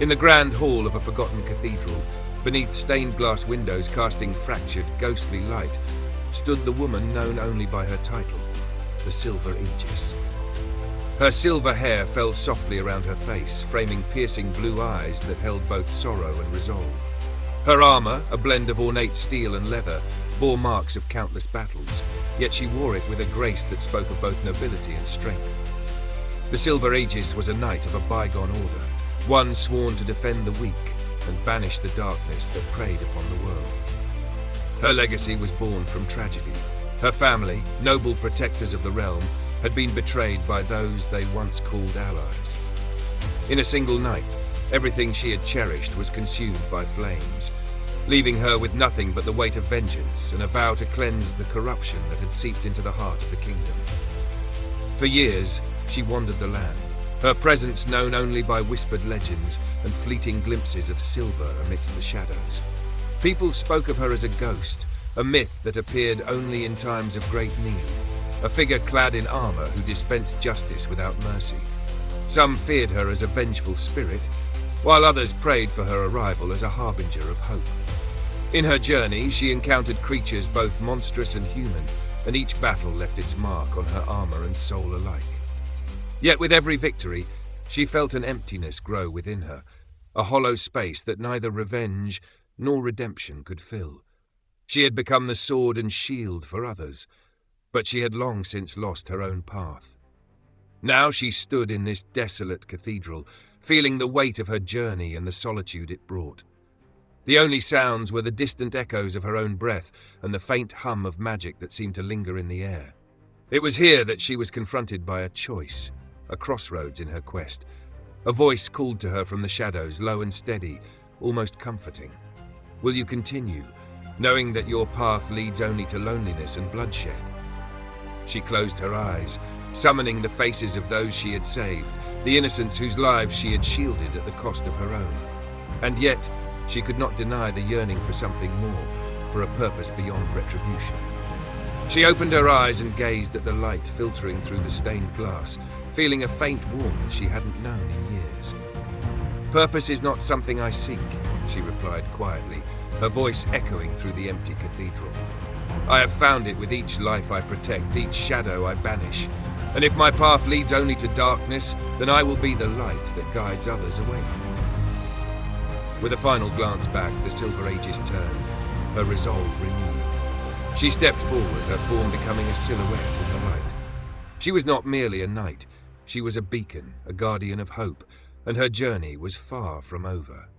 In the grand hall of a forgotten cathedral, beneath stained glass windows casting fractured, ghostly light, stood the woman known only by her title, the Silver Aegis. Her silver hair fell softly around her face, framing piercing blue eyes that held both sorrow and resolve. Her armor, a blend of ornate steel and leather, bore marks of countless battles, yet she wore it with a grace that spoke of both nobility and strength. The Silver Aegis was a knight of a bygone order, one sworn to defend the weak and banish the darkness that preyed upon the world. Her legacy was born from tragedy. Her family, noble protectors of the realm, had been betrayed by those they once called allies. In a single night, everything she had cherished was consumed by flames, leaving her with nothing but the weight of vengeance and a vow to cleanse the corruption that had seeped into the heart of the kingdom. For years, she wandered the land, her presence known only by whispered legends and fleeting glimpses of silver amidst the shadows. People spoke of her as a ghost, a myth that appeared only in times of great need, a figure clad in armor who dispensed justice without mercy. Some feared her as a vengeful spirit, while others prayed for her arrival as a harbinger of hope. In her journey, she encountered creatures both monstrous and human, and each battle left its mark on her armor and soul alike. Yet with every victory, she felt an emptiness grow within her, a hollow space that neither revenge nor redemption could fill. She had become the sword and shield for others, but she had long since lost her own path. Now she stood in this desolate cathedral, feeling the weight of her journey and the solitude it brought. The only sounds were the distant echoes of her own breath and the faint hum of magic that seemed to linger in the air. It was here that she was confronted by a choice, a crossroads in her quest. A voice called to her from the shadows, low and steady, almost comforting. Will you continue, knowing that your path leads only to loneliness and bloodshed? She closed her eyes, summoning the faces of those she had saved, the innocents whose lives she had shielded at the cost of her own. And yet, she could not deny the yearning for something more, for a purpose beyond retribution. She opened her eyes and gazed at the light filtering through the stained glass, feeling a faint warmth she hadn't known in years. Purpose is not something I seek, she replied quietly, her voice echoing through the empty cathedral. I have found it with each life I protect, each shadow I banish. And if my path leads only to darkness, then I will be the light that guides others away from it. With a final glance back, the Silver Aegis turned, her resolve renewed. She stepped forward, her form becoming a silhouette in the light. She was not merely a knight, she was a beacon, a guardian of hope, and her journey was far from over.